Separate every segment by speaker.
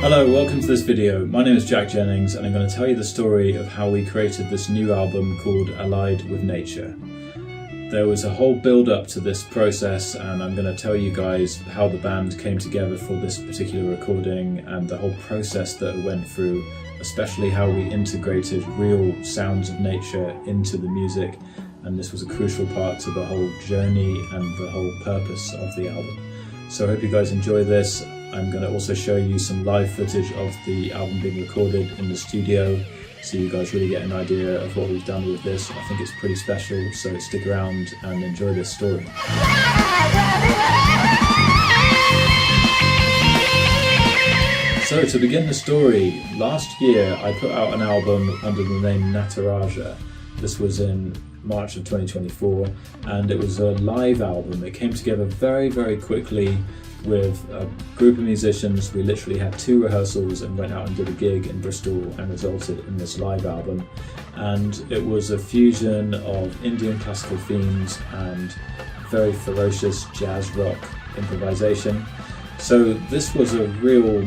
Speaker 1: Hello, welcome to this video. My name is Jack Jennings and I'm going to tell you the story of how we created this new album called Allied with Nature. There was a whole build-up to this process and I'm going to tell you guys how the band came together for this particular recording and the whole process that it went through, especially how we integrated real sounds of nature into the music, and this was a crucial part to the whole journey and the whole purpose of the album. So I hope you guys enjoy this. I'm going to also show you some live footage of the album being recorded in the studio, so you guys really get an idea of what we've done with this. I think it's pretty special, so stick around and enjoy this story. So to begin the story, last year I put out an album under the name Nataraja. This was in March of 2024 and it was a live album. It came together very, very quickly with a group of musicians. We literally had 2 rehearsals and went out and did a gig in Bristol and resulted in this live album. And it was a fusion of Indian classical themes and very ferocious jazz rock improvisation. So this was a real,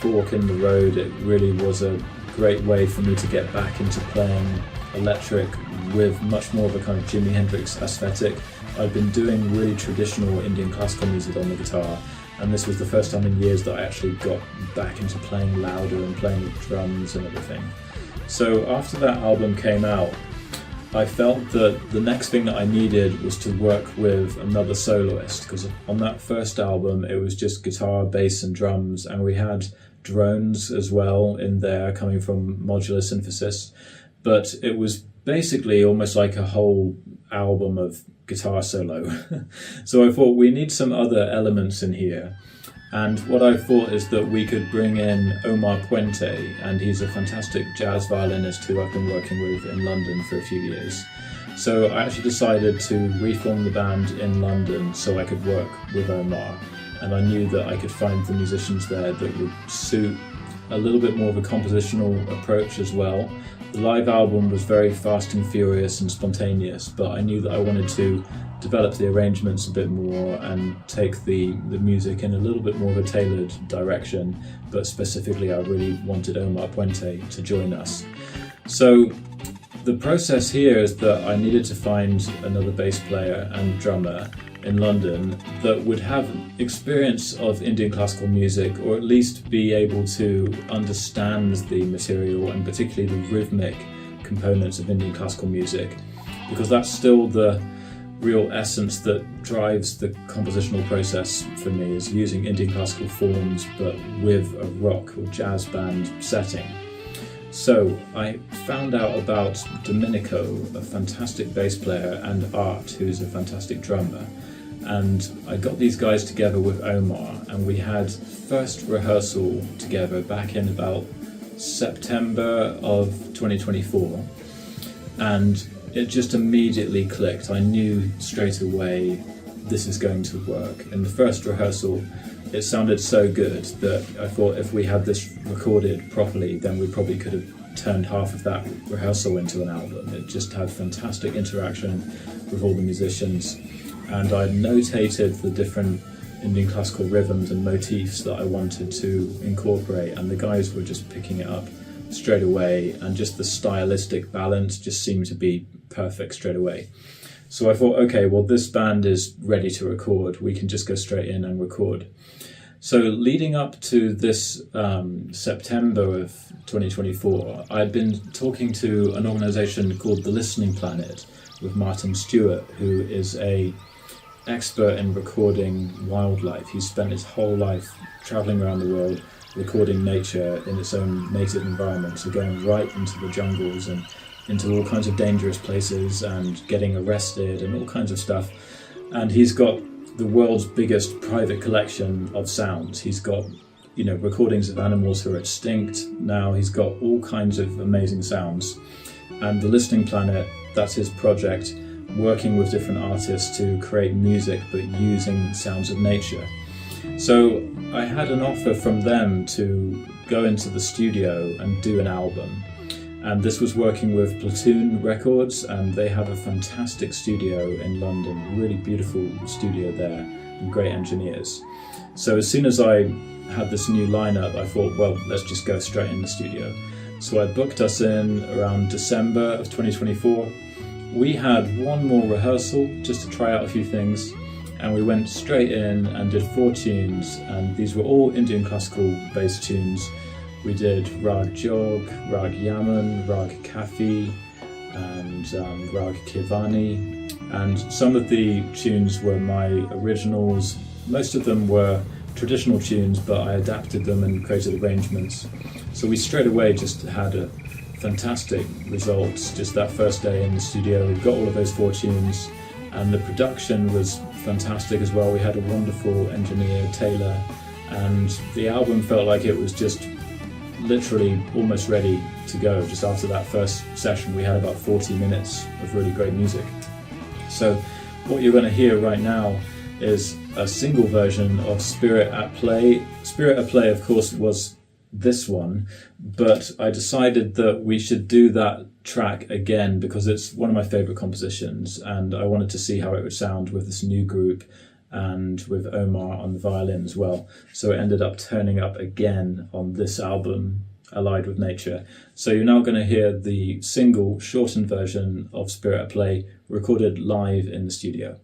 Speaker 1: fork in the road. It really was a great way for me to get back into playing electric with much more of a kind of Jimi Hendrix aesthetic. I've been doing really traditional Indian classical music on the guitar, and this was the first time in years that I actually got back into playing louder and playing with drums and everything. So after that album came out, I felt that the next thing that I needed was to work with another soloist, because on that first album it was just guitar, bass and drums, and we had drones as well in there coming from modular synthesis, but it was basically almost like a whole album of guitar solo. So I thought we need some other elements in here, and what I thought is that we could bring in Omar Puente, and he's a fantastic jazz violinist who I've been working with in London for a few years. So I actually decided to reform the band in London so I could work with Omar, and I knew that I could find the musicians there that would suit a little bit more of a compositional approach as well. The live album was very fast and furious and spontaneous, but I knew that I wanted to develop the arrangements a bit more and take the music in a little bit more of a tailored direction, but specifically I really wanted Omar Puente to join us. So the process here is that I needed to find another bass player and drummer in London that would have experience of Indian classical music, or at least be able to understand the material and particularly the rhythmic components of Indian classical music, because that's still the real essence that drives the compositional process for me, is using Indian classical forms but with a rock or jazz band setting. So I found out about Domenico, a fantastic bass player, and Art, who's a fantastic drummer. And I got these guys together with Omar, and we had first rehearsal together back in about September of 2024, and it just immediately clicked. I knew straight away this is going to work. In the first rehearsal it sounded so good that I thought if we had this recorded properly, then we probably could have turned half of that rehearsal into an album. It just had fantastic interaction with all the musicians, and I notated the different Indian classical rhythms and motifs that I wanted to incorporate, and the guys were just picking it up straight away, and just the stylistic balance just seemed to be perfect straight away. So I thought, okay, well, this band is ready to record, we can just go straight in and record. So leading up to this September of 2024, I'd been talking to an organisation called The Listening Planet with Martyn Stewart, who is a expert in recording wildlife. He's spent his whole life travelling around the world recording nature in its own native environment, so going right into the jungles and into all kinds of dangerous places and getting arrested and all kinds of stuff. And he's got the world's biggest private collection of sounds. He's got, recordings of animals who are extinct now. He's got all kinds of amazing sounds. And The Listening Planet, that's his project, working with different artists to create music but using sounds of nature. So I had an offer from them to go into the studio and do an album. And this was working with Platoon Records, and they have a fantastic studio in London, a really beautiful studio there, and great engineers. So as soon as I had this new lineup, I thought, well, let's just go straight in the studio. So I booked us in around December of 2024. We had one more rehearsal just to try out a few things, and we went straight in and did 4 tunes, and these were all Indian classical based tunes. We did Rag Jog, Rag Yaman, Rag Kafi, and Rag Kivani, and some of the tunes were my originals. Most of them were traditional tunes, but I adapted them and created arrangements. So we straight away just had a fantastic results just that first day in the studio. We got all of those 4 tunes, and the production was fantastic as well. We had a wonderful engineer, Taylor, and the album felt like it was just literally almost ready to go. Just after that first session, we had about 40 minutes of really great music. So what you're going to hear right now is a single version of Spirit at Play. Spirit at Play, of course, was this one, but I decided that we should do that track again because it's one of my favourite compositions, and I wanted to see how it would sound with this new group and with Omar on the violin as well. So it ended up turning up again on this album, Allied with Nature. So you're now going to hear the single shortened version of Spirit at Play recorded live in the studio.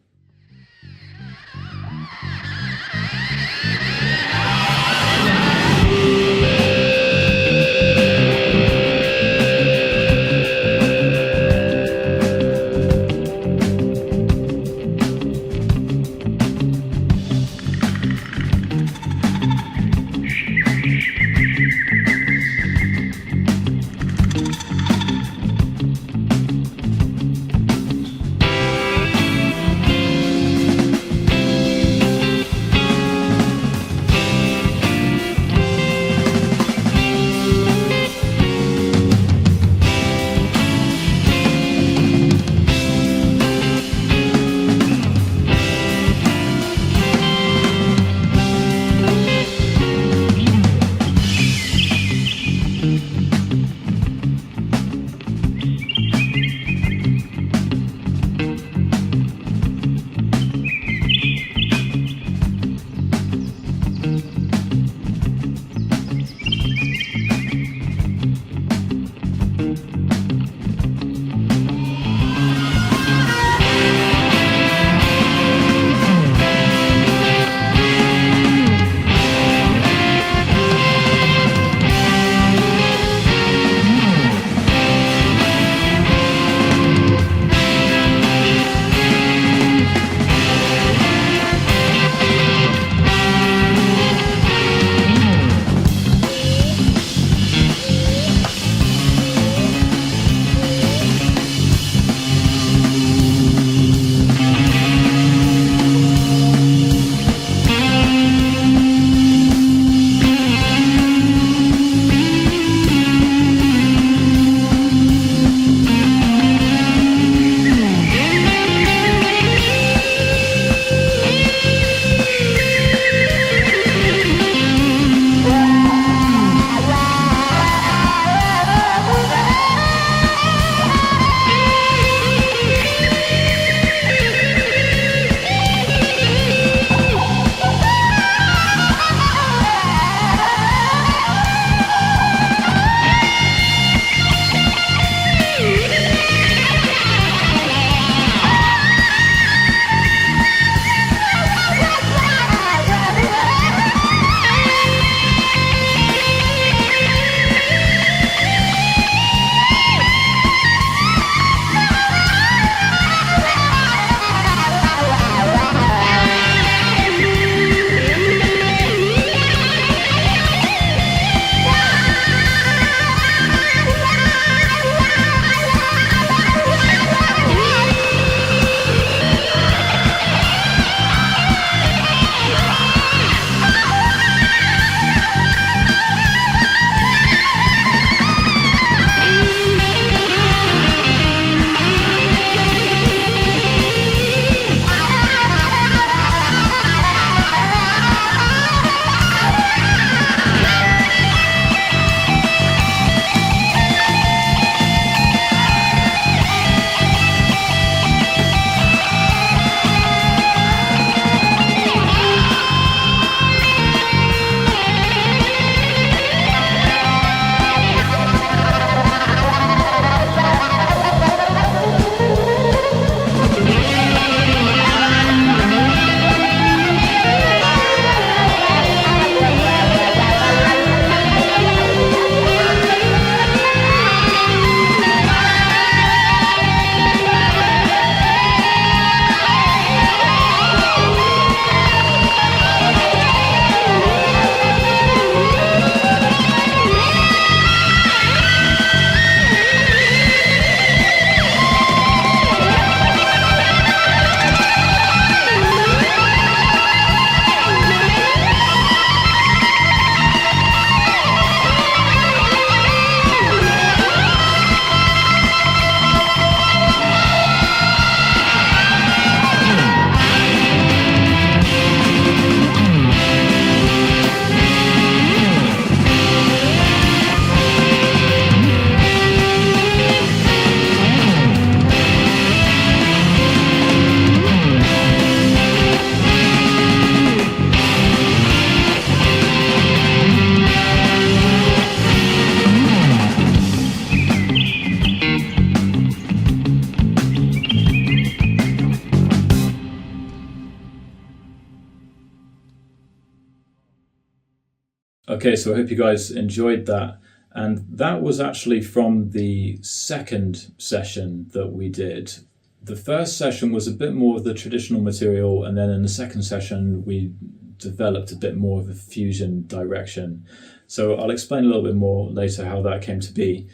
Speaker 1: Okay, so I hope you guys enjoyed that. And that was actually from the second session that we did. The first session was a bit more of the traditional material, and then in the second session we developed a bit more of a fusion direction. So I'll explain a little bit more later how that came to be.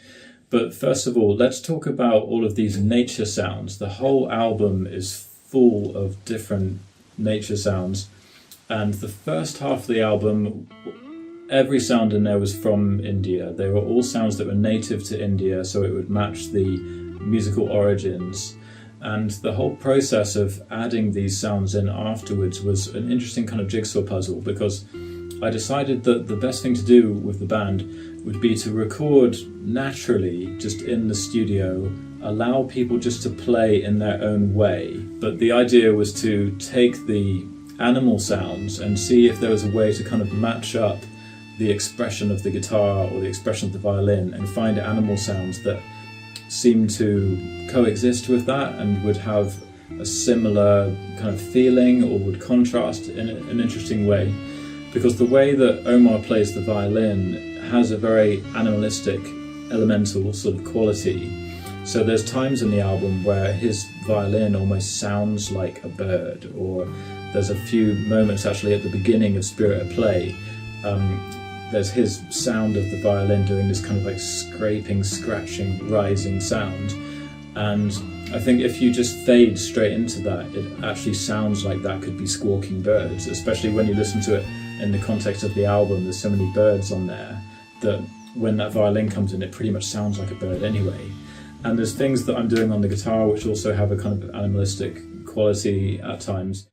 Speaker 1: But first of all, let's talk about all of these nature sounds. The whole album is full of different nature sounds. And the first half of the album, every sound in there was from India. They were all sounds that were native to India, so it would match the musical origins. And the whole process of adding these sounds in afterwards was an interesting kind of jigsaw puzzle, because I decided that the best thing to do with the band would be to record naturally, just in the studio, allow people just to play in their own way. But the idea was to take the animal sounds and see if there was a way to kind of match up the expression of the guitar or the expression of the violin and find animal sounds that seemed to coexist with that and would have a similar kind of feeling or would contrast in an interesting way. Because the way that Omar plays the violin has a very animalistic, elemental sort of quality. So there's times in the album where his violin almost sounds like a bird, or there's a few moments actually at the beginning of Spirit of Play. There's his sound of the violin doing this kind of like scraping, scratching, rising sound. And I think if you just fade straight into that, it actually sounds like that could be squawking birds, especially when you listen to it in the context of the album. There's so many birds on there that when that violin comes in, it pretty much sounds like a bird anyway. And there's things that I'm doing on the guitar which also have a kind of animalistic quality at times.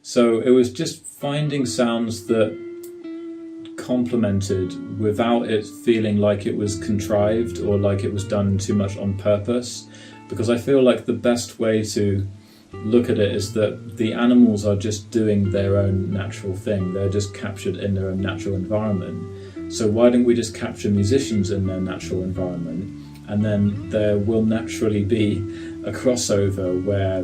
Speaker 1: So it was just finding sounds that complemented without it feeling like it was contrived or like it was done too much on purpose. Because I feel like the best way to look at it is that the animals are just doing their own natural thing. They're just captured in their own natural environment. So why don't we just capture musicians in their natural environment? And then there will naturally be a crossover where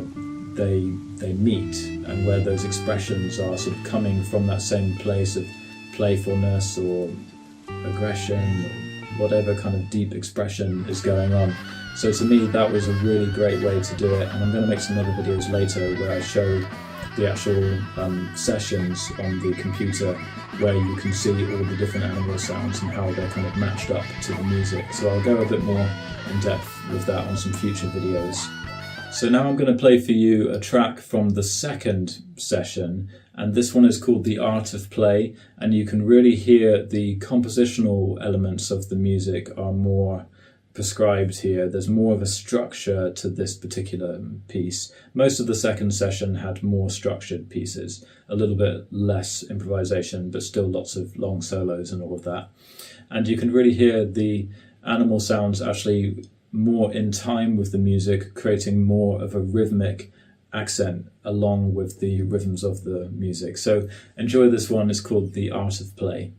Speaker 1: they meet and where those expressions are sort of coming from that same place of playfulness or aggression, or whatever kind of deep expression is going on. So to me that was a really great way to do it, and I'm going to make some other videos later where I show the actual sessions on the computer where you can see all the different animal sounds and how they're kind of matched up to the music. So I'll go a bit more in depth with that on some future videos. So now I'm going to play for you a track from the second session, and this one is called The Art of Play, and you can really hear the compositional elements of the music are more prescribed here. There's more of a structure to this particular piece. Most of the second session had more structured pieces, a little bit less improvisation, but still lots of long solos and all of that. And you can really hear the animal sounds actually more in time with the music, creating more of a rhythmic accent along with the rhythms of the music. So enjoy this one. It's called The Art of Play.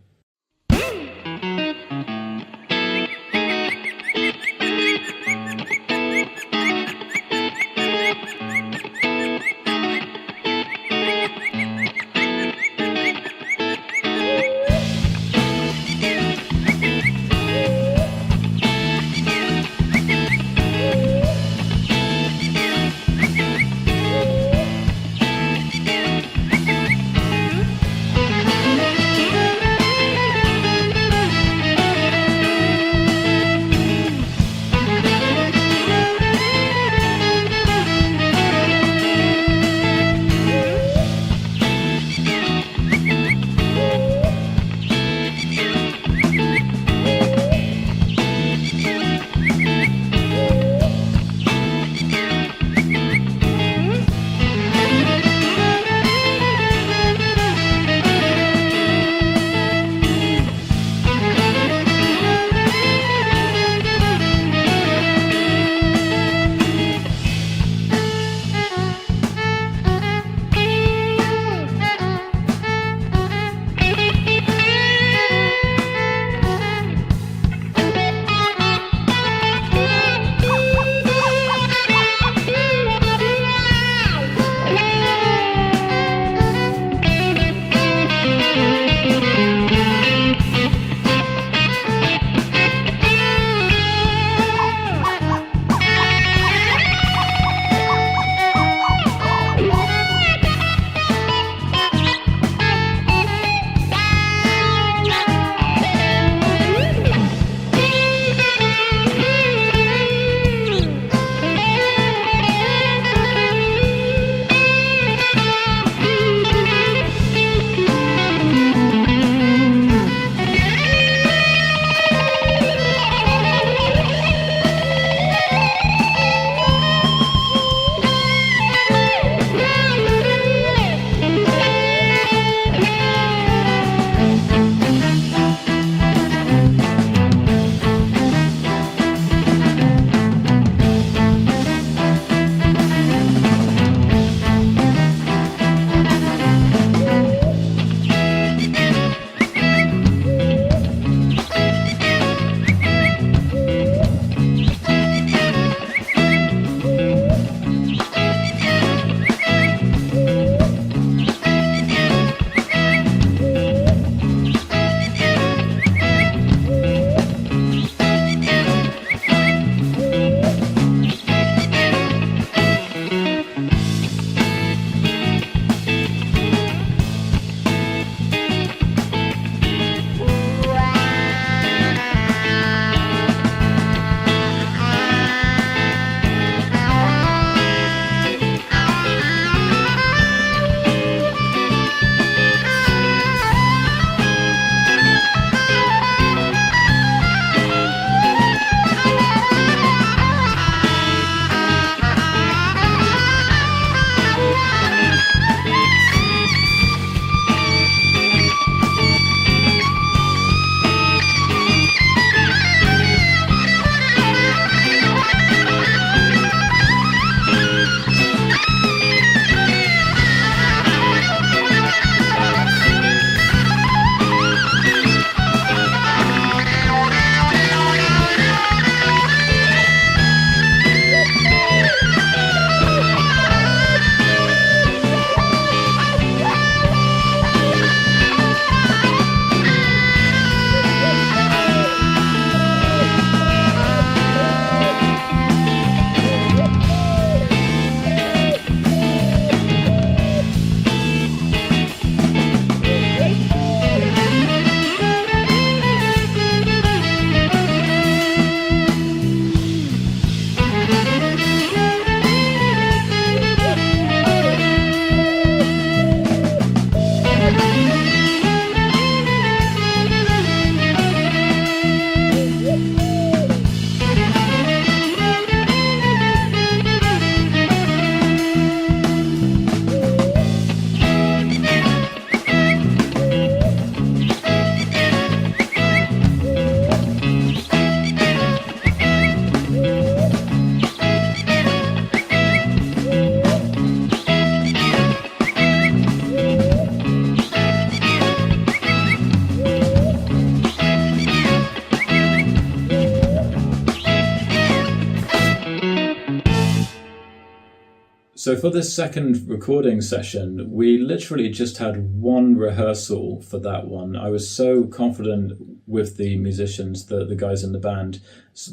Speaker 1: So for this second recording session, we literally just had one rehearsal for that one. I was so confident with the musicians, the guys in the band,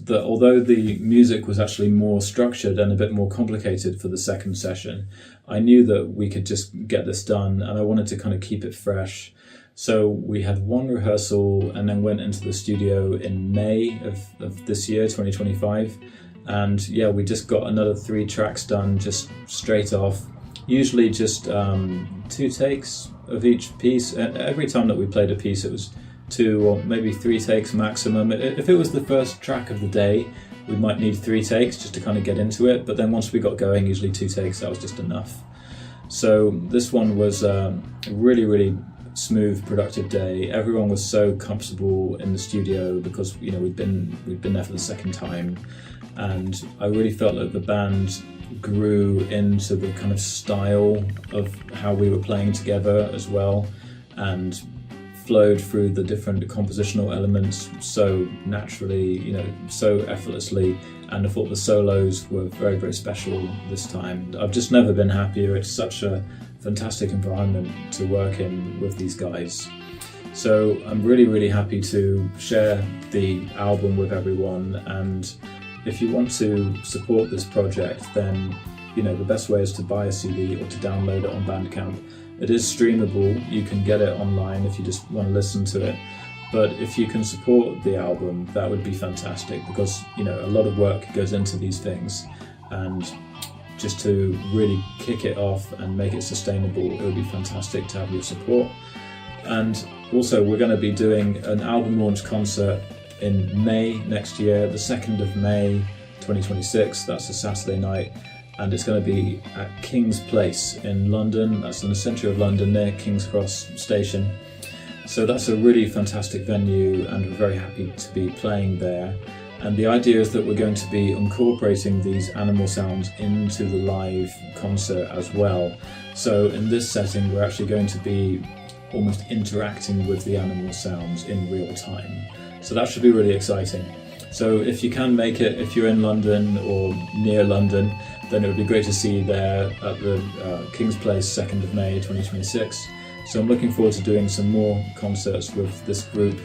Speaker 1: that although the music was actually more structured and a bit more complicated for the second session, I knew that we could just get this done, and I wanted to kind of keep it fresh. So we had one rehearsal and then went into the studio in May of this year, 2025. And yeah, we just got another 3 tracks done just straight off. Usually just 2 takes of each piece. And every time that we played a piece, it was 2 or maybe 3 takes maximum. If it was the first track of the day, we might need 3 takes just to kind of get into it. But then once we got going, usually 2 takes, that was just enough. So this one was a really, really smooth, productive day. Everyone was so comfortable in the studio because, you know, we'd been there for the second time. And I really felt that the band grew into the kind of style of how we were playing together as well, and flowed through the different compositional elements so naturally, you know, so effortlessly. And I thought the solos were very, very special this time. I've just never been happier. It's such a fantastic environment to work in with these guys. So I'm really, really happy to share the album with everyone. And if you want to support this project, then, you know, the best way is to buy a CD or to download it on Bandcamp. It is streamable. You can get it online if you just want to listen to it. But if you can support the album, that would be fantastic, because, you know, a lot of work goes into these things, and just to really kick it off and make it sustainable, it would be fantastic to have your support. And also, we're going to be doing an album launch concert in May next year, the 2nd of May 2026. That's a Saturday night, and it's going to be at King's Place in London. That's in the centre of London near King's Cross Station. So that's a really fantastic venue, and we're very happy to be playing there. And the idea is that we're going to be incorporating these animal sounds into the live concert as well. So in this setting, we're actually going to be almost interacting with the animal sounds in real time. So that should be really exciting. So if you can make it, if you're in London or near London, then it would be great to see you there at the King's Place 2nd of May 2026. So I'm looking forward to doing some more concerts with this group.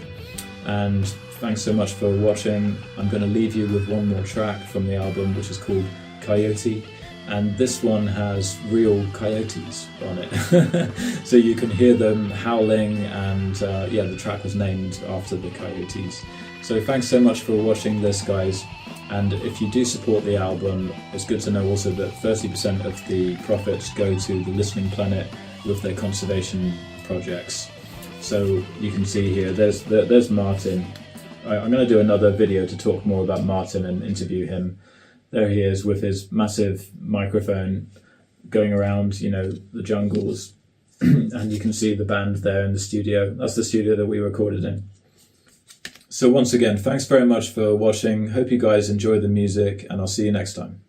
Speaker 1: And thanks so much for watching. I'm going to leave you with one more track from the album, which is called Coyote. And this one has real coyotes on it. So you can hear them howling, and yeah, the track was named after the coyotes. So thanks so much for watching this, guys. And if you do support the album, it's good to know also that 30% of the profits go to the Listening Planet with their conservation projects. So you can see here, there's Martyn. I'm going to do another video to talk more about Martyn and interview him. There he is with his massive microphone going around, you know, the jungles. And you can see the band there in the studio. That's the studio that we recorded in. So once again, thanks very much for watching. Hope you guys enjoy the music, and I'll see you next time.